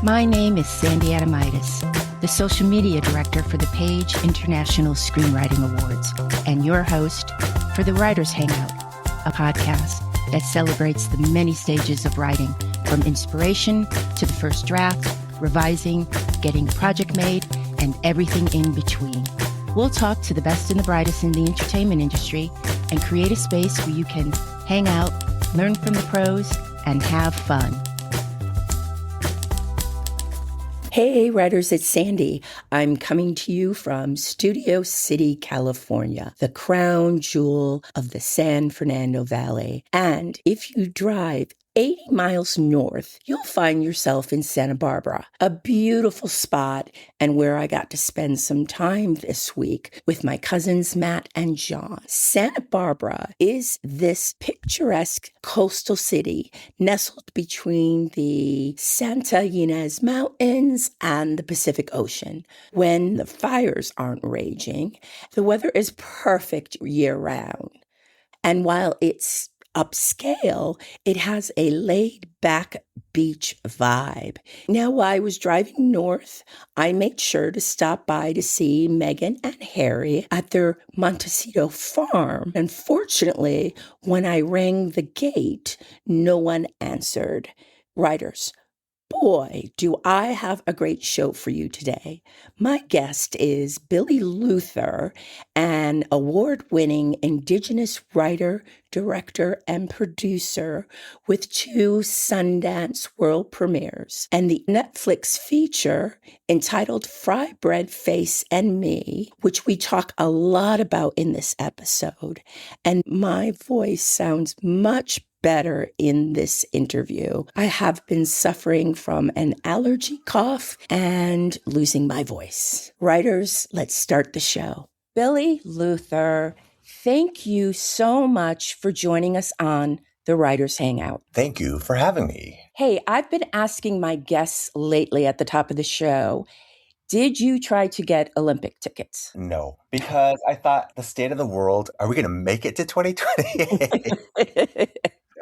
My name is Sandy Adomaitis, the social media director for the Page International Screenwriting Awards, and your host for the Writers Hangout, a podcast that celebrates the many stages of writing, from inspiration to the first draft, revising, getting a project made, and everything in between. We'll talk to the best and the brightest in the entertainment industry and create a space where you can hang out, learn from the pros, and have fun. Hey, writers, it's Sandy. I'm coming to you from Studio City, California, the crown jewel of the San Fernando Valley. And if you drive 80 miles north, you'll find yourself in Santa Barbara, a beautiful spot and where I got to spend some time this week with my cousins Matt and John. Santa Barbara is this picturesque coastal city nestled between the Santa Ynez Mountains and the Pacific Ocean. When the fires aren't raging, the weather is perfect year-round. And while it's upscale, it has a laid-back beach vibe. Now, while I was driving north, I made sure to stop by to see Megan and Harry at their Montecito farm. Unfortunately, when I rang the gate, no one answered. Writers, boy, do I have a great show for you today. My guest is Billy Luther, an award-winning Indigenous writer, director, and producer with 2 Sundance world premieres and the Netflix feature entitled Frybread Face and Me, which we talk a lot about in this episode. And my voice sounds much better in this interview. I have been suffering from an allergy cough and losing my voice. Writers, let's start the show. Billy Luther, thank you so much for joining us on the Writers Hangout. Thank you for having me. Hey, I've been asking my guests lately at the top of the show, did you try to get Olympic tickets? No, because I thought the state of the world, are we going to make it to 2020?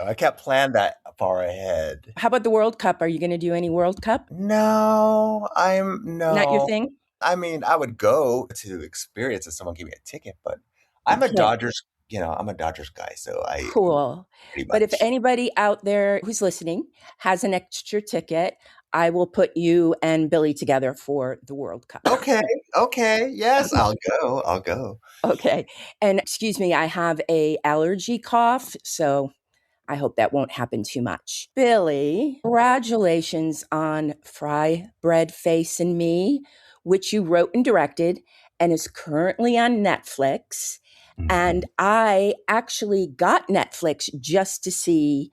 I can't plan that far ahead. How about the World Cup? Are you going to do any World Cup? No. Not your thing? I mean, I would go to experience if someone gave me a ticket, but I'm a Dodgers guy, so I... Cool. But if anybody out there who's listening has an extra ticket, I will put you and Billy together for the World Cup. Okay. Yes, I'll go. Okay. And excuse me, I have a allergy cough, so I hope that won't happen too much. Billy, congratulations on Frybread Face and Me, which you wrote and directed and is currently on Netflix. Mm-hmm. And I actually got Netflix just to see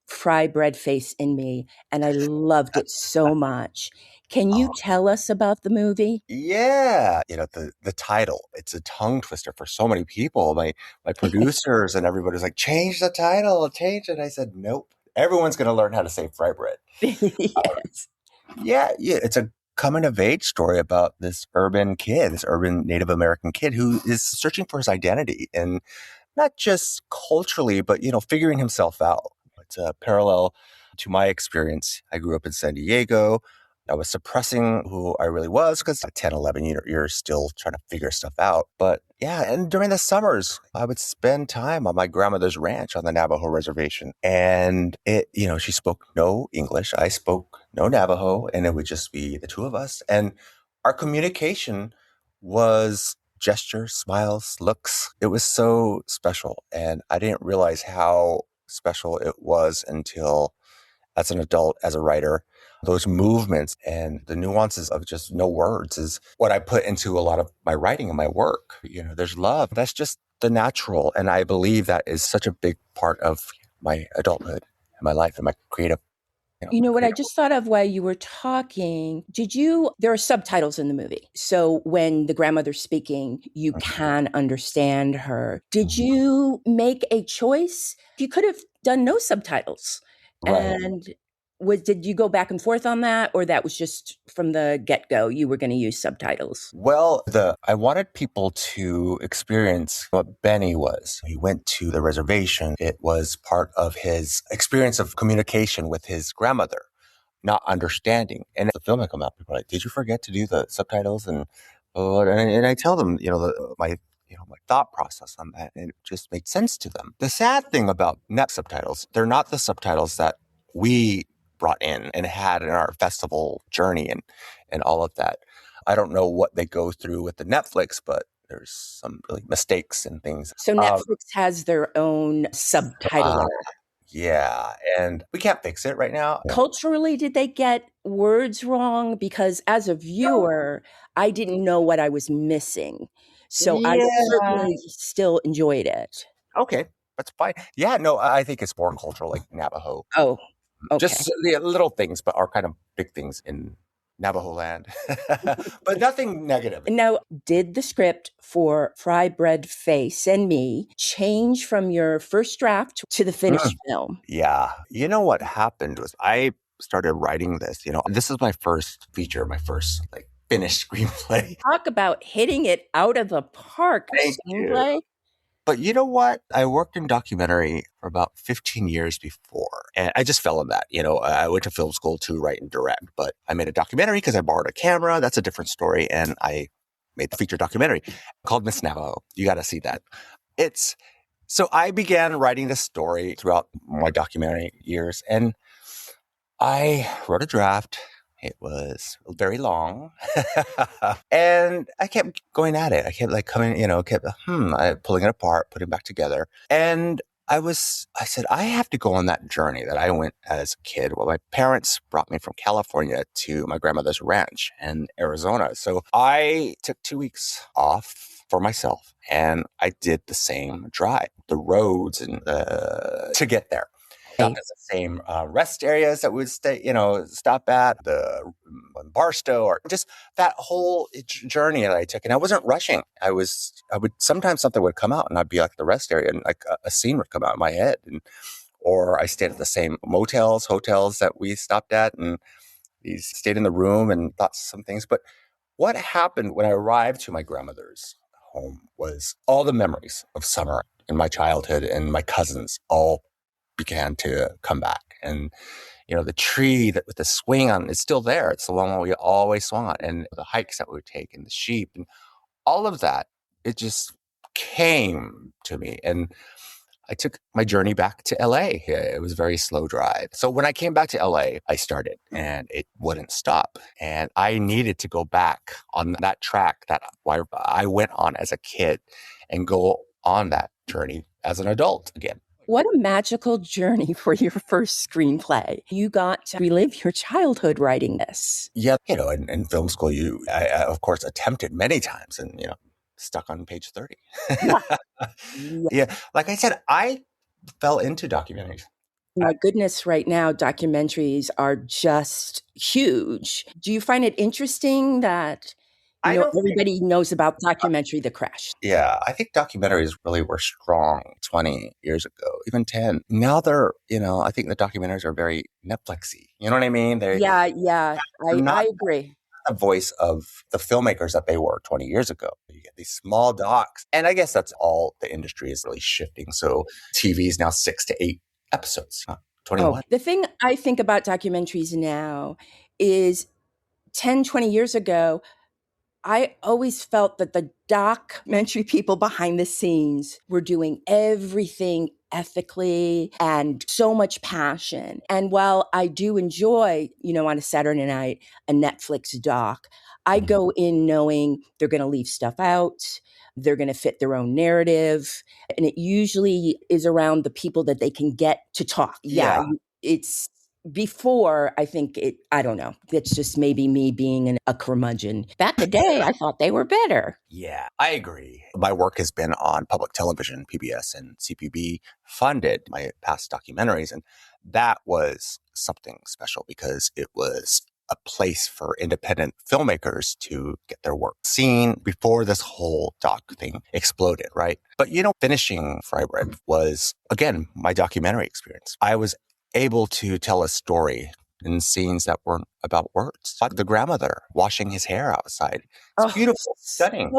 Frybread Face and Me, and I loved it so much. Can you tell us about the movie? Yeah. The title, it's a tongue twister for so many people. My producers and everybody's like, change the title, change it. I said, nope. Everyone's going to learn how to say fry bread. Yes. Yeah. It's a coming of age story about this urban Native American kid who is searching for his identity, and not just culturally, but, figuring himself out. It's a parallel to my experience. I grew up in San Diego. I was suppressing who I really was because at 10, 11, you're still trying to figure stuff out. But yeah, and during the summers, I would spend time on my grandmother's ranch on the Navajo reservation. And she spoke no English. I spoke no Navajo, and it would just be the two of us. And our communication was gestures, smiles, looks. It was so special. And I didn't realize how special it was until, as an adult, as a writer, those movements and the nuances of just no words is what I put into a lot of my writing and my work. There's love. That's just the natural. And I believe that is such a big part of my adulthood and my life and my creative. What I just thought of while you were talking, there are subtitles in the movie. So when the grandmother's speaking, you can understand her. Did you make a choice? You could have done no subtitles. Right. And did you go back and forth on that, or that was just from the get-go, you were going to use subtitles? Well, I wanted people to experience what Benny was. He went to the reservation. It was part of his experience of communication with his grandmother. not understanding. And the film had come out, people are like, did you forget to do the subtitles? And I tell them, my thought process on that, and it just made sense to them. The sad thing about net subtitles, they're not the subtitles that we brought in and had in our festival journey and all of that. I don't know what they go through with the Netflix, but there's some really mistakes and things. So Netflix has their own subtitler. Yeah, and we can't fix it right now. Culturally, did they get words wrong? Because as a viewer, I didn't know what I was missing. So I certainly still enjoyed it. Okay, that's fine. Yeah, no, I think it's more cultural, like Navajo. Oh, okay. Just the little things, but are kind of big things in Navajo land. But nothing negative. Now, did the script for Frybread Face and Me change from your first draft to the finished film? Yeah. You know what happened was I started writing this. This is my first feature, my first finished screenplay. Talk about hitting it out of the park, screenplay. But you know what? I worked in documentary for about 15 years before, and I just fell in that. I went to film school to write and direct, but I made a documentary because I borrowed a camera. That's a different story. And I made the feature documentary called Miss Navajo. You got to see that. So I began writing this story throughout my documentary years, and I wrote a draft. It was very long. And I kept going at it. I kept pulling it apart, putting it back together. And I said, I have to go on that journey that I went as a kid. Well, my parents brought me from California to my grandmother's ranch in Arizona. So I took 2 weeks off for myself, and I did the same drive, the roads and to get there. Not the same rest areas that we'd stop at, the Barstow, or just that whole journey that I took. And I wasn't rushing. Sometimes something would come out and I'd be like the rest area, and like a scene would come out in my head. Or I stayed at the same hotels that we stopped at, and we stayed in the room and thought some things. But what happened when I arrived to my grandmother's home was all the memories of summer in my childhood and my cousins all began to come back. And the tree with the swing on is still there. It's the one we always swung on, and the hikes that we would take, and the sheep, and all of that. It just came to me, and I took my journey back to LA. It was a very slow drive. So when I came back to LA, I started, and it wouldn't stop. And I needed to go back on that track that I went on as a kid and go on that journey as an adult again. What a magical journey for your first screenplay. You got to relive your childhood writing this. Yeah, in film school, I of course attempted many times and, stuck on page 30. Yeah. Like I said, I fell into documentaries. My goodness, right now, documentaries are just huge. Do you find it interesting that everybody knows about documentary The Crash? Yeah, I think documentaries really were strong 20 years ago, even 10. Now they're, I think the documentaries are very Netflixy. You know what I mean? Yeah. I agree. The voice of the filmmakers that they were 20 years ago. You get these small docs. And I guess that's all the industry is really shifting. So TV is now 6 to 8 episodes, not 21. The thing I think about documentaries now is 10, 20 years ago, I always felt that the documentary people behind the scenes were doing everything ethically and so much passion. And while I do enjoy, on a Saturday night, a Netflix doc, I go in knowing they're going to leave stuff out. They're going to fit their own narrative. And it usually is around the people that they can get to talk. Yeah. It's before, I think I don't know. It's just maybe me being a curmudgeon. Back in the day, I thought they were better. Yeah, I agree. My work has been on public television, PBS and CPB funded my past documentaries. And that was something special because it was a place for independent filmmakers to get their work seen before this whole doc thing exploded, right? But, finishing Frybread was, again, my documentary experience. I was able to tell a story in scenes that weren't about words. Like the grandmother washing his hair outside. It's beautiful, stunning.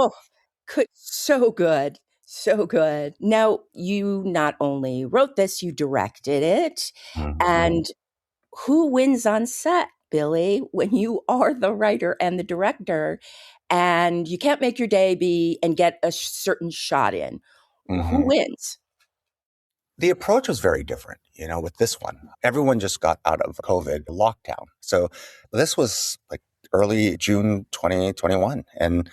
So good. So good. Now, you not only wrote this, you directed it. And who wins on set, Billy, when you are the writer and the director and you can't make your day be and get a certain shot in? Who wins? The approach was very different, with this one. Everyone just got out of COVID lockdown. So this was like early June 2021. And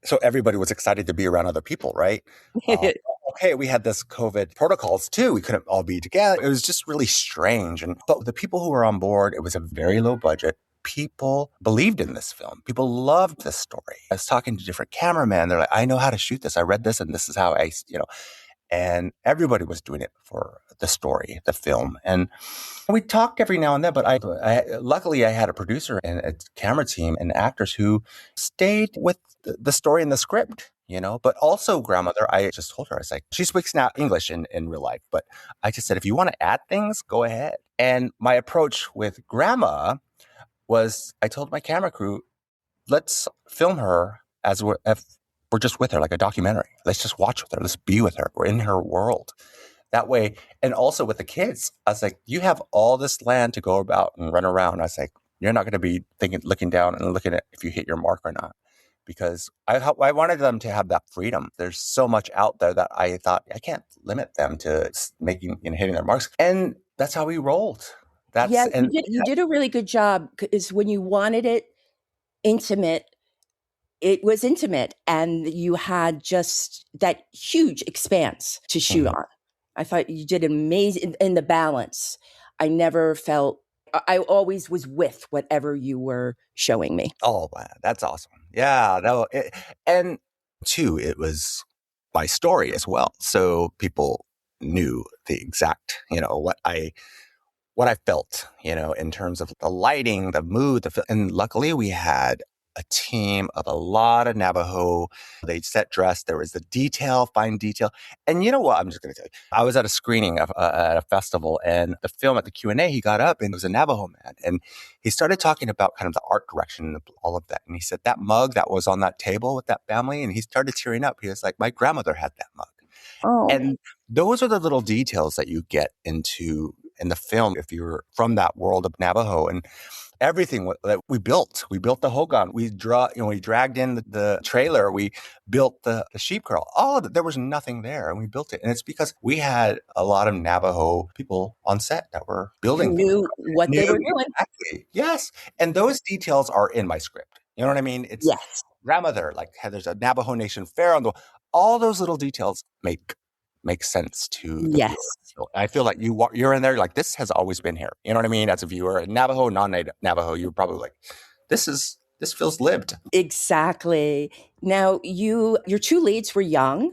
so everybody was excited to be around other people, right? Okay, we had this COVID protocols too. We couldn't all be together. It was just really strange. But the people who were on board, it was a very low budget. People believed in this film. People loved this story. I was talking to different cameramen. They're like, I know how to shoot this. I read this and this is how and everybody was doing it for the story, the film. And we talked every now and then, but luckily I had a producer and a camera team and actors who stayed with the story and the script, but also grandmother, I just told her, I was like, she speaks now English in real life, but I just said, if you want to add things, go ahead. And my approach with grandma was, I told my camera crew, let's film her as we're just with her, like a documentary. Let's just watch with her. Let's be with her. We're in her world. That way, and also with the kids, I was like, you have all this land to go about and run around. I was like, you're not going to be looking down and looking at if you hit your mark or not. Because I wanted them to have that freedom. There's so much out there that I thought I can't limit them to making hitting their marks. And that's how we rolled. You did a really good job, because when you wanted it intimate, it was intimate, and you had just that huge expanse to shoot on. I thought you did amazing in the balance. I never felt, I always was with whatever you were showing me. Oh, man, that's awesome. Yeah. And two, it was my story as well. So people knew the exact, what I felt, in terms of the lighting, the mood, and luckily we had a team of a lot of Navajo. They set dress. There was the fine detail. And you know what? I'm just going to tell you. I was at a screening at a festival, and the film at the Q&A, he got up and it was a Navajo man. And he started talking about kind of the art direction and all of that. And he said, that mug that was on that table with that family, and he started tearing up. He was like, my grandmother had that mug. Oh. And those are the little details that you get into in the film if you're from that world of Navajo. And everything that we built the hogan. We dragged in the trailer. We built the sheep curl. All of it. There was nothing there, and we built it. And it's because we had a lot of Navajo people on set that were building. Who knew what they were doing. Exactly. Yes, and those details are in my script. You know what I mean? It's yes. Grandmother, like there's a Navajo Nation fair on the. All those little details make sense to the yes. viewer. I feel like you're in there like, this has always been here. You know what I mean? As a viewer, Navajo, non-native Navajo, you're probably like, this feels lived. Exactly. Now your two leads were young,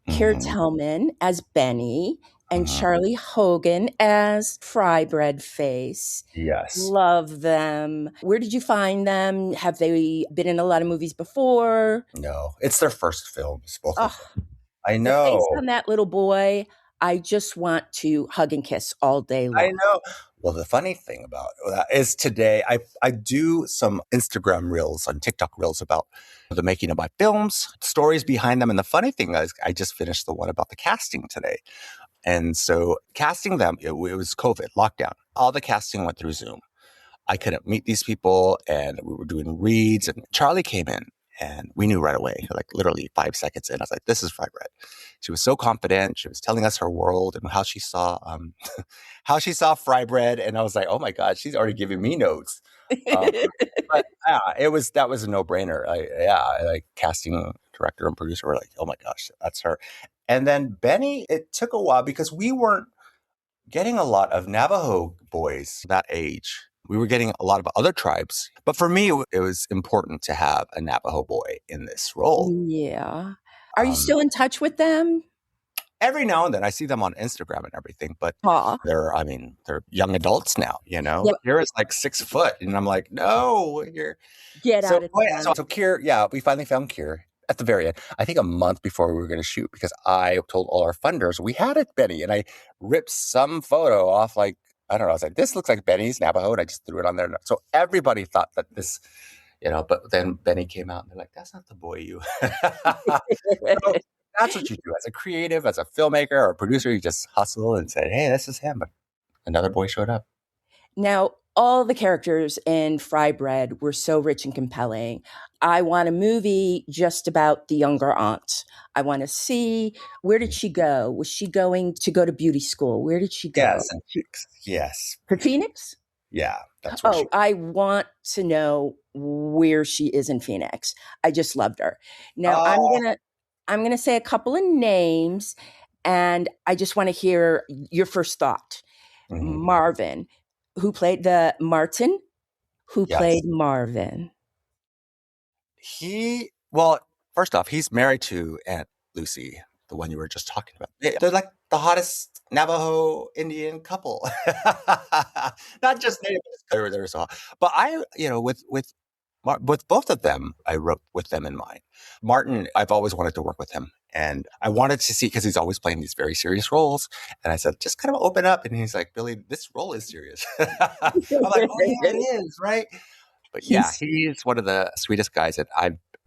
Keir Tillman as Benny and Charlie Hogan as Frybread Face. Yes. Love them. Where did you find them? Have they been in a lot of movies before? No, it's their first films, both of them. I know. The face on that little boy, I just want to hug and kiss all day long. I know. Well, the funny thing about that is today I do some Instagram reels and TikTok reels about the making of my films, stories behind them. And the funny thing is, I just finished the one about the casting today. And so casting them, it was COVID, lockdown. All the casting went through Zoom. I couldn't meet these people, and we were doing reads, and Charlie came in. And we knew right away, like literally 5 seconds in. I was like, this is Frybread. She was so confident. She was telling us her world and how she saw Frybread. And I was like, oh my God, she's already giving me notes. But that was a no-brainer. Like casting director and producer were like, oh my gosh, that's her. And then Benny, it took a while because we weren't getting a lot of Navajo boys that age. We were getting a lot of other tribes. But for me, it was important to have a Navajo boy in this role. Yeah. Are you still in touch with them? Every now and then. I see them on Instagram and everything. But they're young adults now, Yep. Keir is like 6 foot. And I'm like, no, you're... Get out of town. So Keir, we finally found Keir at the very end. I think a month before we were going to shoot, because I told all our funders we had it, Benny. And I ripped some photo off, like, I don't know. I was like, this looks like Benny's Navajo. And I just threw it on there. So everybody thought that this, but then Benny came out and they're like, that's not the boy you. So that's what you do as a creative, as a filmmaker or a producer. You just hustle and say, hey, this is him. But another boy showed up. Now, All the characters in Frybread were so rich and compelling. I want a movie just about the younger aunt. I want to see, where did she go? Was she going to go to beauty school? Where did she go? Yes, and yes, To Phoenix? yeah, that's where she. Oh, I want to know where she is in Phoenix. I just loved her. Now Oh, I'm gonna say a couple of names, and I just want to hear your first thought. mhm. Marvin, who played the Martin, who played Yes. Marvin. Well, first off, he's married to Aunt Lucy, the one you were just talking about. They're like the hottest Navajo Indian couple. Not just native, they're so hot. But with both of them, I wrote with them in mind. Martin, I've always wanted to work with him. And I wanted to see, because he's always playing these very serious roles. And I said, just kind of open up. And he's like, Billy, this role is serious. I'm like, oh yeah, it is, right? But yeah, He's he's one of the sweetest guys that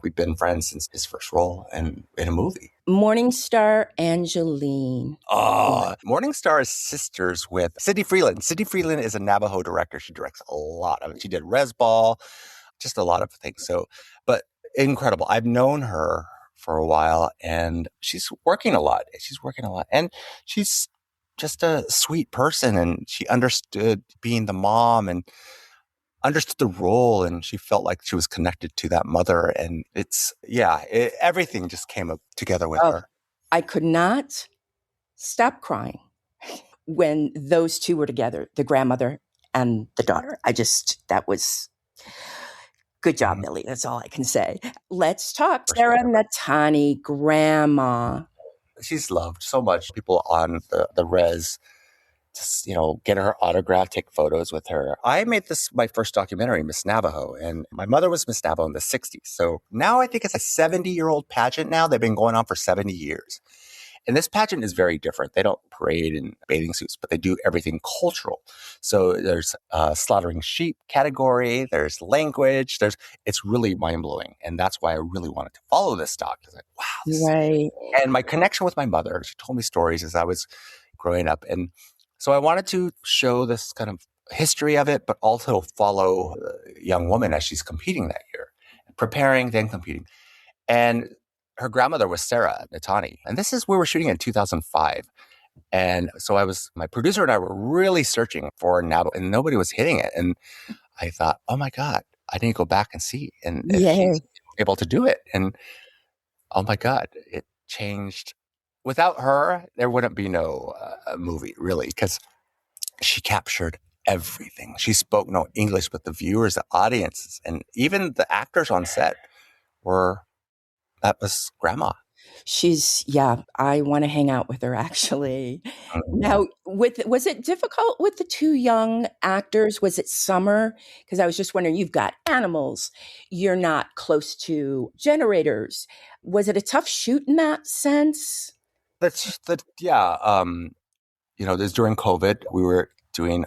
we've been friends since his first role in a movie. Morningstar Angeline. Oh, Morningstar is sisters with Sidney Freeland. Sidney Freeland is a Navajo director. She directs a lot of it. She did Resball, just a lot of things. So, but incredible. I've known her for a while, and she's working a lot. And she's just a sweet person, and she understood being the mom and understood the role, and she felt like she was connected to that mother. And everything just came up together with her. I could not stop crying when those two were together, the grandmother and the daughter. That was good job, Mhm. Billy. That's all I can say. Let's talk For Sarah sure. Natani, grandma. She's loved so much. People on the res just, get her autograph, take photos with her. I made this my first documentary, Miss Navajo, and my mother was Miss Navajo in the 60s. So now I think it's a 70-year-old pageant now. They've been going on for 70 years. And this pageant is very different. They don't parade in bathing suits, but they do everything cultural. So there's a slaughtering sheep category, there's language, it's really mind-blowing. And that's why I really wanted to follow this doc. I was like, wow. Right. And my connection with my mother, she told me stories as I was growing up. And so I wanted to show this kind of history of it, but also follow a young woman as she's competing that year, preparing, then competing. And her grandmother was Sarah Natani. And we were shooting in 2005. And so my producer and I were really searching for Navajo, and nobody was hitting it. And I thought, oh my God, I need to go back and see. And if Yeah. she's able to do it. And oh my God, it changed. Without her, there wouldn't be no movie, really, because she captured everything. She spoke no English, but the viewers, the audiences, and even the actors on set that was grandma. I want to hang out with her actually. Mhm. Now, was it difficult with the two young actors? Was it summer? Because I was just wondering, you've got animals, you're not close to generators. Was it a tough shoot in that sense? Yeah. This during COVID, we were doing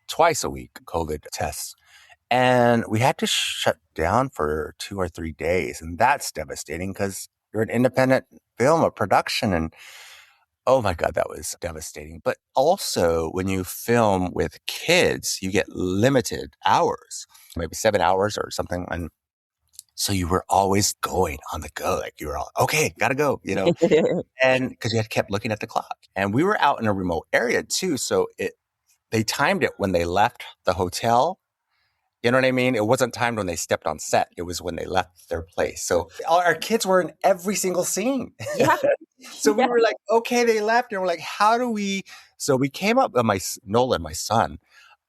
twice a week COVID tests. And we had to shut down for 2 or 3 days. And that's devastating because you're an independent film, a production. And oh my God, that was devastating. But also, when you film with kids, you get limited hours, maybe 7 hours or something. And so you were always going on the go. Like you were all, okay, gotta go, and because you had kept looking at the clock. And we were out in a remote area too. So they timed it when they left the hotel. You know what I mean? It wasn't timed when they stepped on set. It was when they left their place. So our kids were in every single scene. Yeah. So we were like, okay, they left. And we're like, how do we? So we came up with Nolan, my son,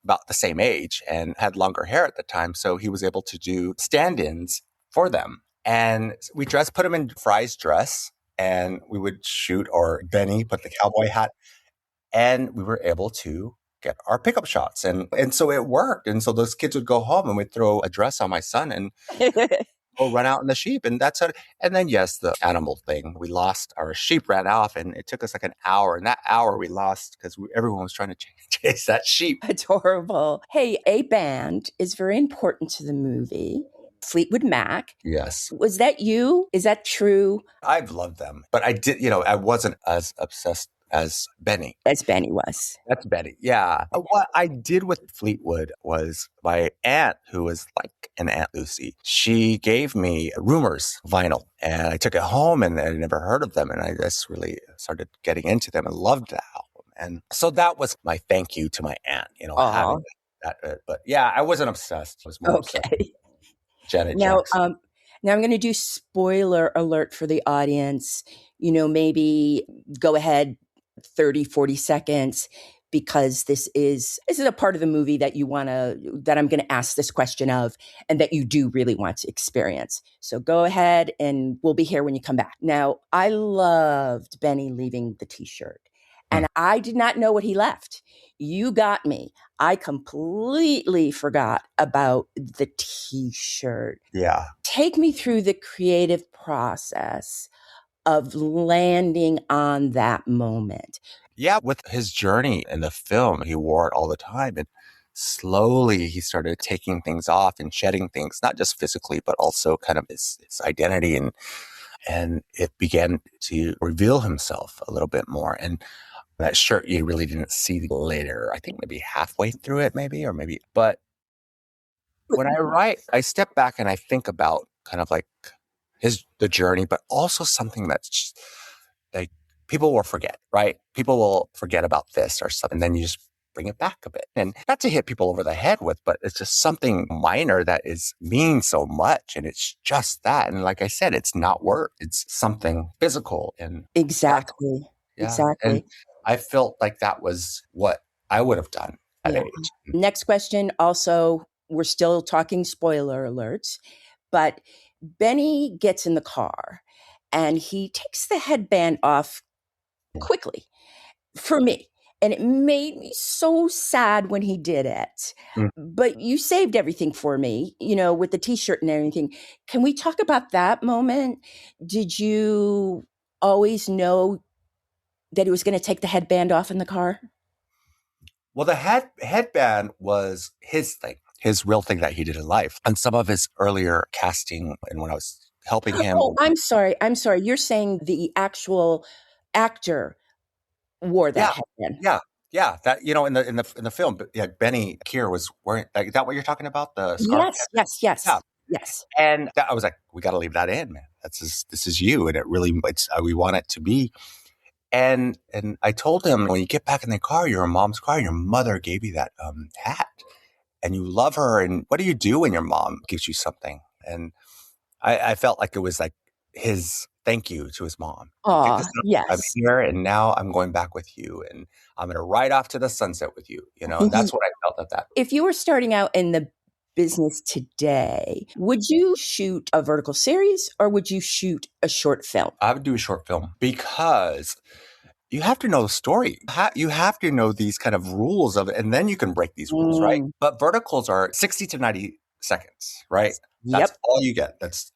about the same age and had longer hair at the time. So he was able to do stand-ins for them. And we put him in Fry's dress, and we would shoot, or Benny put the cowboy hat. And we were able to get our pickup shots. And so it worked. And so those kids would go home, and we'd throw a dress on my son and go run out in the sheep. And that's it. And then, yes, the animal thing. We lost our sheep, ran off, and it took us like an hour. And that hour we lost because everyone was trying to chase that sheep. Adorable. Hey, a band is very important to the movie. Fleetwood Mac. Yes. Was that you? Is that true? I've loved them. But I wasn't as obsessed as Benny. As Benny was. That's Betty. Yeah. What I did with Fleetwood was my aunt, who was like an Aunt Lucy, she gave me Rumors vinyl, and I took it home and I never heard of them. And I just really started getting into them and loved the album. And so that was my thank you to my aunt, having that. But yeah, I wasn't obsessed. I was more obsessed with Janet Jackson. Now I'm going to do spoiler alert for the audience. Maybe go ahead 30, 40 seconds, because this is a part of the movie that I'm going to ask this question of, and that you do really want to experience. So go ahead, and we'll be here when you come back. Now, I loved Benny leaving the t-shirt, and I did not know what he left. You got me. I completely forgot about the t-shirt. Yeah. Take me through the creative process of landing on that moment. Yeah, with his journey in the film, he wore it all the time. And slowly he started taking things off and shedding things, not just physically, but also kind of his identity. And it began to reveal himself a little bit more. And that shirt you really didn't see later. I think maybe halfway through it, but when I write, I step back and I think about kind of like the journey, but also something that's like people will forget, right? People will forget about this or something. And then you just bring it back a bit, and not to hit people over the head with, but it's just something minor that means so much. And it's just that. And like I said, it's not work. It's something physical. And exactly. Yeah. Exactly. And I felt like that was what I would have done at age. Next question. Also, we're still talking spoiler alerts, but Benny gets in the car and he takes the headband off quickly for me. And it made me so sad when he did it. But you saved everything for me, with the t-shirt and everything. Can we talk about that moment? Did you always know that he was going to take the headband off in the car? Well, the headband was his thing, his real thing that he did in life. And some of his earlier casting, and when I was helping him. Oh, I'm sorry. You're saying the actual actor wore that headband. Yeah. That, in the film, Benny Keir was wearing, is that what you're talking about? The scarf? Yes. Yes. And I was like, we got to leave that in, man. This is you. And we want it to be. And I told him, when you get back in the car, your mom's car, your mother gave you that hat, and you love her. And what do you do when your mom gives you something? And I felt like it was like his thank you to his mom. Yes. I'm here, and now I'm going back with you, and I'm going to ride off to the sunset with you. And that's what I felt at that. If you were starting out in the business today, would you shoot a vertical series or would you shoot a short film? I would do a short film, because you have to know the story. You have to know these kind of rules of it, and then you can break these rules, right? But verticals are 60 to 90 seconds, right? That's all you get. That's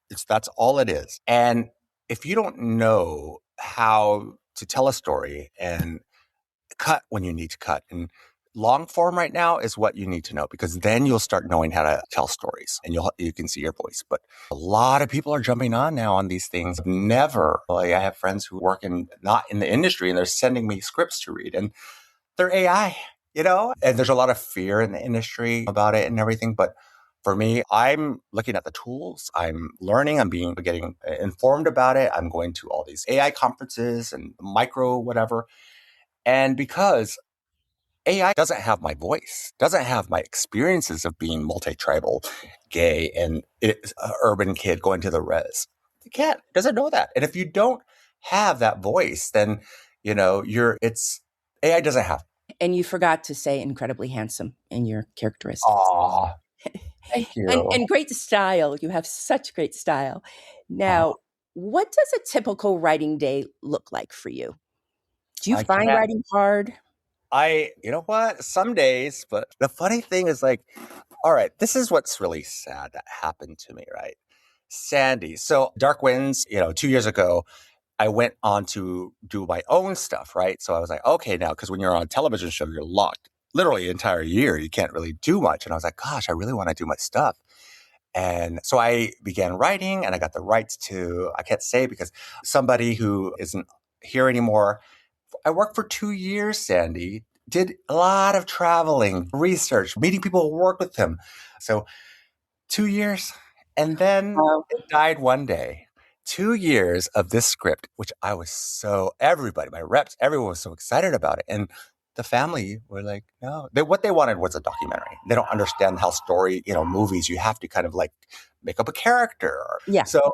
all it is. And if you don't know how to tell a story and cut when you need to cut, and long form right now is what you need to know, because then you'll start knowing how to tell stories, and you can see your voice. But a lot of people are jumping on now on these things. I have friends who work not in the industry, and they're sending me scripts to read, and they're AI, and there's a lot of fear in the industry about it and everything. But for me, I'm looking at the tools. I'm learning. I'm getting informed about it. I'm going to all these AI conferences and micro whatever. And because AI doesn't have my voice, doesn't have my experiences of being multi-tribal, gay, and an urban kid going to the res. It doesn't know that. And if you don't have that voice, then, AI doesn't have. And you forgot to say incredibly handsome in your characteristics. Aw, thank you. and great style. You have such great style. Now, what does a typical writing day look like for you? Do you find writing hard? You know what? Some days, but the funny thing is, like, all right, this is what's really sad that happened to me, right? Sandy. So Dark Winds, 2 years ago, I went on to do my own stuff, right? So I was like, okay, now, because when you're on a television show, you're locked literally an entire year. You can't really do much. And I was like, gosh, I really want to do my stuff. And so I began writing, and I got the rights to, I can't say because somebody who isn't here anymore I worked for 2 years, Sandy, did a lot of traveling, research, meeting people who work with him. So 2 years. And then Wow. it died one day. 2 years of this script, which I was everybody, my reps, everyone was so excited about it. And the family were like, no, what they wanted was a documentary. They don't understand how movies, you have to kind of like make up a character. Yeah. So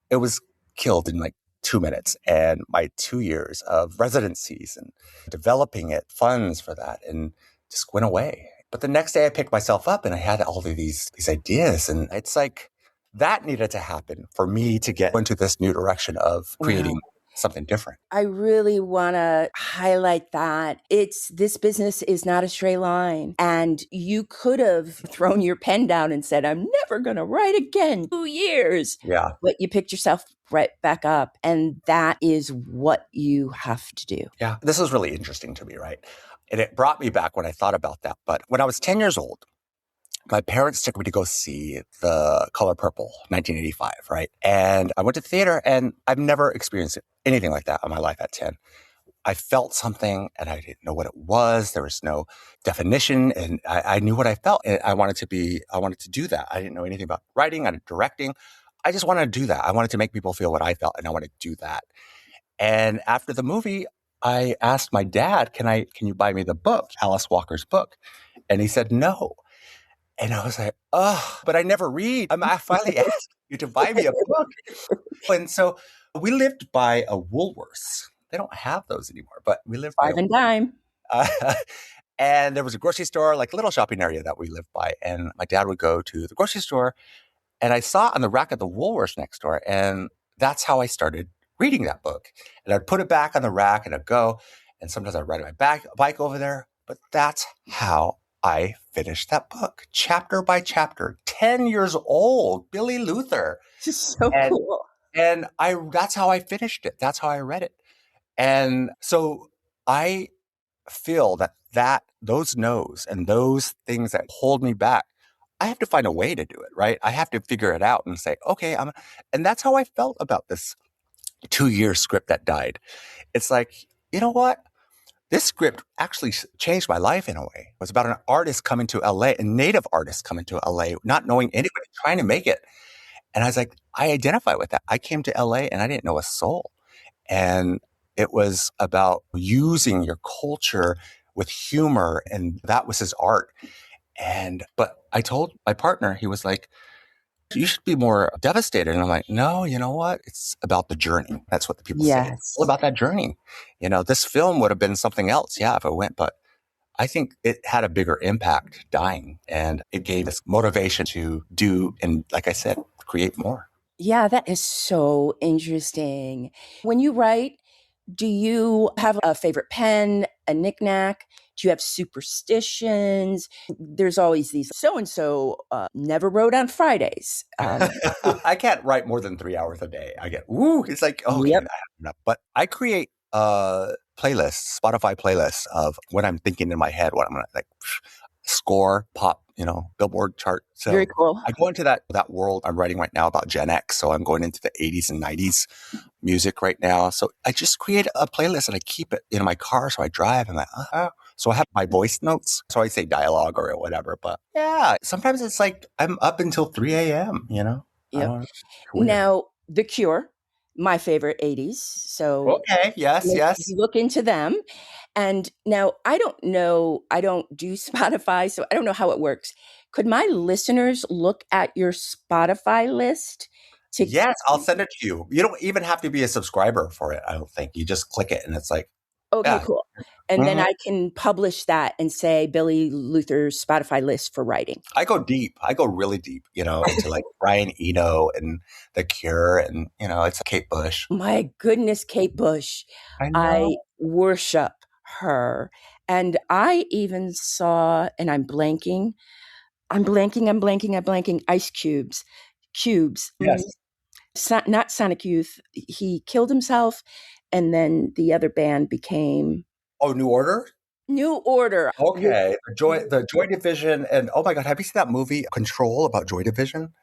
it was killed in like 2 minutes. And my 2 years of residencies and developing it, funds for that, and just went away. But the next day I picked myself up and I had all of these ideas. And it's like that needed to happen for me to get into this new direction of creating something different. I really want to highlight that this business is not a straight line. And you could have thrown your pen down and said, I'm never going to write again. 2 years. Yeah. But you picked yourself right back up. And that is what you have to do. Yeah. This was really interesting to me, right? And it brought me back when I thought about that. But when I was 10 years old, my parents took me to go see The Color Purple, 1985, right? And I went to the theater, and I've never experienced anything like that in my life at 10. I felt something, and I didn't know what it was. There was no definition, and I knew what I felt. And I wanted to do that. I didn't know anything about writing and directing. I just wanted to do that. I wanted to make people feel what I felt, and I wanted to do that. And after the movie, I asked my dad, can you buy me the book, Alice Walker's book? And he said, no. And I was like, oh, but I never read. I finally asked you to buy me a book. And so we lived by a Woolworths. They don't have those anymore, but we lived by 5 and dime. And there was a grocery store, like a little shopping area that we lived by. And my dad would go to the grocery store, and I saw it on the rack at the Woolworths next door. And that's how I started reading that book. And I'd put it back on the rack, and I'd go. And sometimes I'd ride my bike over there. But that's how I finished that book, chapter by chapter. 10 years old, Billy Luther. This is so cool. And that's how I finished it. That's how I read it. And so I feel that those no's and those things that hold me back, I have to find a way to do it, right? I have to figure it out and say, okay, and that's how I felt about this 2-year script that died. It's like, you know what? This script actually changed my life in a way. It was about an artist coming to LA, a native artist coming to LA, not knowing anybody, trying to make it. And I was like, I identify with that. I came to LA and I didn't know a soul. And it was about using your culture with humor. And that was his art. But I told my partner, he was like, you should be more devastated. And I'm like, no, you know what? It's about the journey. That's what the people say. It's all about that journey. This film would have been something else. Yeah, if it went, but I think it had a bigger impact dying, and it gave us motivation to do, and like I said, create more. Yeah, that is so interesting. When you write, do you have a favorite pen, a knick-knack? Do you have superstitions? There's always these so-and-so never wrote on Fridays. I can't write more than 3 hours a day. I get, it's like, okay, I have enough. But I create playlists, Spotify playlists of what I'm thinking in my head, what I'm going to score, pop, Billboard chart. So very cool. I go into that world. I'm writing right now about Gen X. So I'm going into the 80s and 90s music right now. So I just create a playlist and I keep it in my car. So I drive and so I have my voice notes. So I say dialogue or whatever. But yeah, sometimes it's like I'm up until 3 a.m., Yep. Now, The Cure, my favorite 80s. So okay, yes. Look into them. And now I don't do Spotify, so I don't know how it works. Could my listeners look at your Spotify list? Yes, I'll send it to you. You don't even have to be a subscriber for it, I don't think. You just click it and it's like, okay, cool. And then I can publish that and say Billy Luther's Spotify list for writing. I go deep. I go really deep, into like Brian Eno and The Cure and, it's Kate Bush. My goodness, Kate Bush. I worship her. And I even saw, and I'm blanking, Ice Cubes. Yes. Not Sonic Youth. He killed himself. And then the other band became... Oh, New Order? New Order. Okay. The Joy Division. And oh my God, have you seen that movie Control about Joy Division?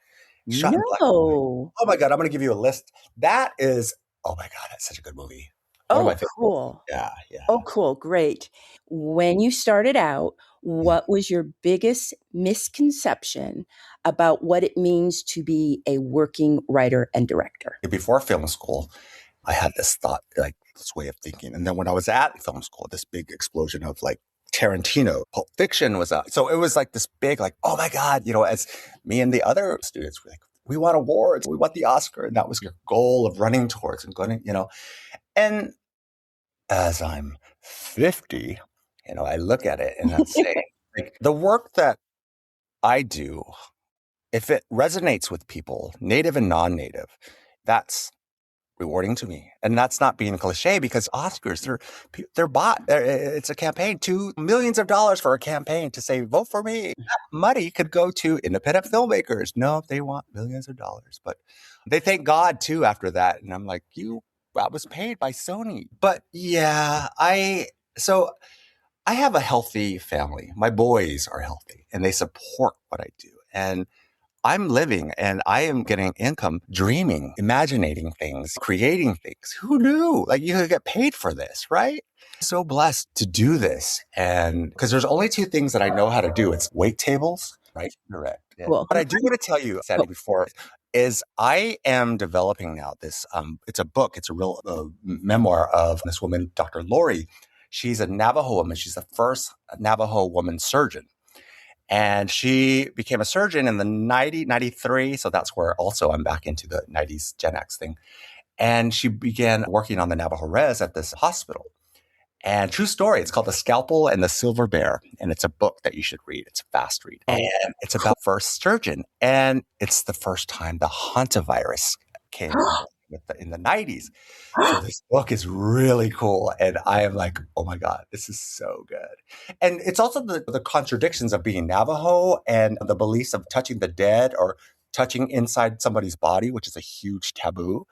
No. Oh my God, I'm going to give you a list. That is, oh my God, that's such a good movie. One of Oh, my favorite. cool. Yeah, yeah. Oh, cool. Great. When you started out, what was your biggest misconception about what it means to be a working writer and director? Before film school, I had this thought, like this way of thinking. And then when I was at film school, this big explosion of like Tarantino, Pulp Fiction was out. So it was like this big, like, oh my God, as me and the other students were like, we want awards, we want the Oscar. And that was your goal of running towards and going, And as I'm 50, I look at it and I say, like, the work that I do, if it resonates with people, native and non-native, that's rewarding to me. And that's not being cliche, because Oscars, they're bought. It's a campaign, $2 million for a campaign to say, vote for me. That money could go to independent filmmakers. No, they want millions of dollars, but they thank God too after that. And I'm like, I was paid by Sony. But yeah, so I have a healthy family. My boys are healthy and they support what I do. And I'm living and I am getting income, dreaming, imagining things, creating things. Who knew? Like, you could get paid for this, right? So blessed to do this. And because there's only two things that I know how to do. It's wait tables, right? Correct. Yeah. Cool. But I do want to tell you, Sandy, before, is I am developing now this, it's a book. It's a real memoir of this woman, Dr. Lori. She's a Navajo woman. She's the first Navajo woman surgeon. And she became a surgeon in the 93. So that's where also I'm back into the 90s Gen X thing. And she began working on the Navajo res at this hospital. And true story, it's called The Scalpel and the Silver Bear. And it's a book that you should read. It's a fast read. And it's about first surgeon. And it's the first time the hantavirus came in the 90s. So this book is really cool. And I am like, oh my God, this is so good. And it's also the contradictions of being Navajo and the beliefs of touching the dead or touching inside somebody's body, which is a huge taboo.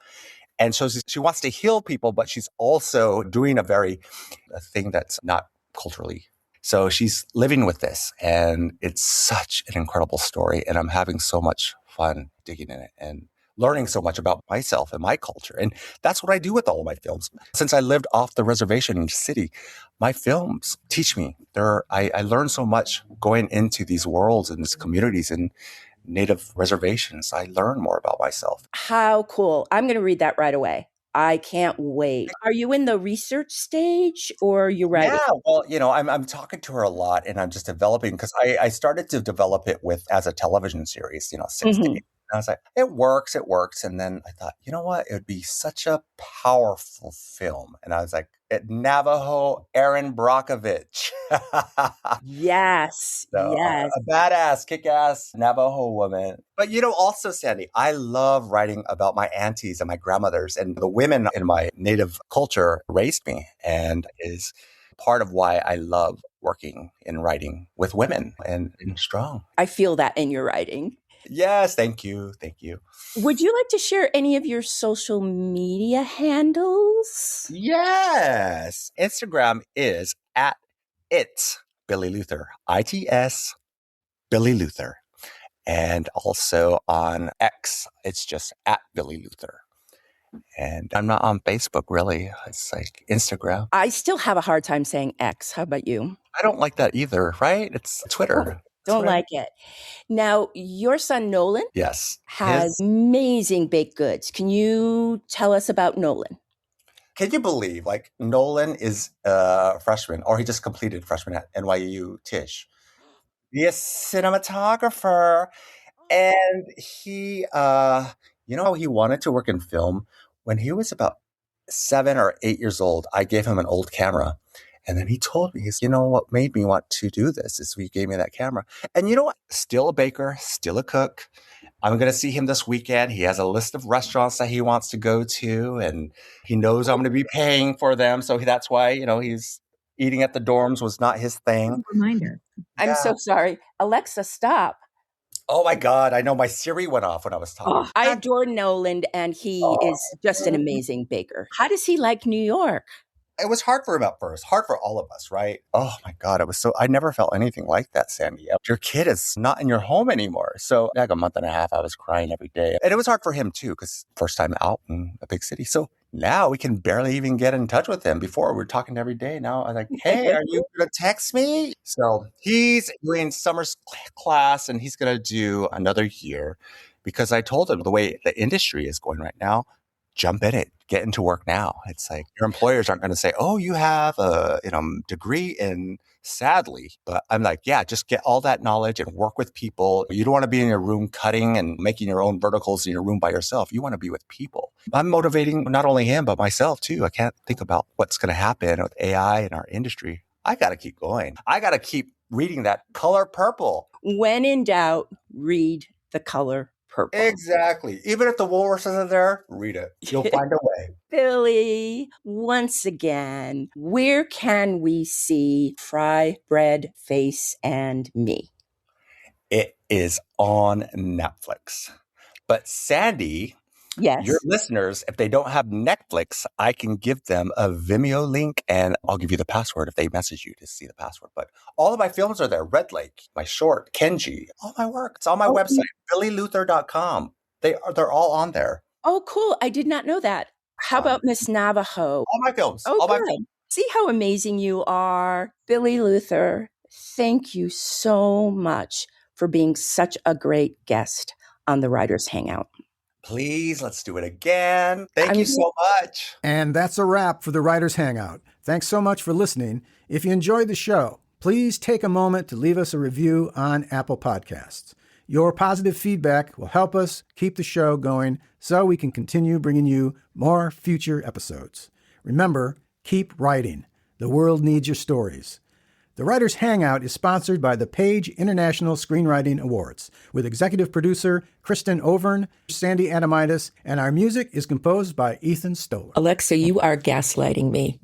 And so she wants to heal people, but she's also doing a thing that's not culturally. So she's living with this, and it's such an incredible story. And I'm having so much fun digging in it and learning so much about myself and my culture. And that's what I do with all of my films. Since I lived off the reservation in the city, my films teach me. I learn so much going into these worlds and these communities and native reservations. I learn more about myself. How cool. I'm going to read that right away. I can't wait. Are you in the research stage or you're writing? Yeah, well, I'm talking to her a lot, and I'm just developing, because I started to develop it as a television series, 6 to 8. And I was like, it works. And then I thought, you know what? It would be such a powerful film. And I was like, Navajo Erin Brockovich. Yes. So, yes. a badass, kick-ass Navajo woman. But also, Sandy, I love writing about my aunties and my grandmothers, and the women in my native culture raised me, and is part of why I love working in writing with women and strong. I feel that in your writing. Yes, thank you. Would you like to share any of your social media handles? Yes. Instagram is at It's Billy Luther, ITS Billy Luther. And also on X, it's just at Billy Luther. And I'm not on Facebook, really. It's like Instagram. I still have a hard time saying X. How about you? I don't like that either, right? It's Twitter. Don't like it. Now, your son, Nolan, yes, has amazing baked goods. Can you tell us about Nolan? Can you believe, like, Nolan is a freshman, or he just completed freshman at NYU Tisch. He is cinematographer. And he, he wanted to work in film. When he was about 7 or 8 years old, I gave him an old camera. And then he told me, what made me want to do this is he gave me that camera. And you know what? Still a baker, still a cook. I'm going to see him this weekend. He has a list of restaurants that he wants to go to, and he knows I'm going to be paying for them. So that's why, he's eating at the dorms was not his thing. Reminder. I'm so sorry. Alexa, stop. Oh my God, I know my Siri went off when I was talking. I adore Nolan, and he is just an amazing baker. How does he like New York? It was hard for him at first, hard for all of us, right? Oh my God, I never felt anything like that, Sandy. Your kid is not in your home anymore. So like a month and a half, I was crying every day. And it was hard for him too, because first time out in a big city. So Now we can barely even get in touch with him. Before we were talking every day. Now I'm like, hey, are you going to text me? So he's doing summer class and he's going to do another year because I told him the way the industry is going right now, jump in it, get into work now. It's like your employers aren't going to say, oh, you have a degree in sadly. But I'm like, yeah, just get all that knowledge and work with people. You don't want to be in your room cutting and making your own verticals in your room by yourself. You want to be with people. I'm motivating not only him, but myself too. I can't think about what's going to happen with AI in our industry. I got to keep going. I got to keep reading that Color Purple. When in doubt, read The Color Purple. Exactly. Even if the walrus isn't there, read it. You'll find a way. Billy, once again, where can we see Frybread Face and Me? It is on Netflix. But Sandy, yes, your listeners, if they don't have Netflix, I can give them a Vimeo link and I'll give you the password if they message you to see the password. But all of my films are there. Red Lake, my short, Kenji, all my work. It's on my website, billyluther.com. They're all on there. Oh, cool. I did not know that. How about Miss Navajo? All my films. Oh, all good. my films. See how amazing you are. Billy Luther, thank you so much for being such a great guest on the Writers Hangout. Please, let's do it again. Thank you so much. And that's a wrap for the Writers Hangout. Thanks so much for listening. If you enjoyed the show, please take a moment to leave us a review on Apple Podcasts. Your positive feedback will help us keep the show going so we can continue bringing you more future episodes. Remember, keep writing. The world needs your stories. The Writers Hangout is sponsored by the Page International Screenwriting Awards, with executive producer Kristin Overn, Sandy Adomaitis, and our music is composed by Ethan Stoller. Alexa, you are gaslighting me.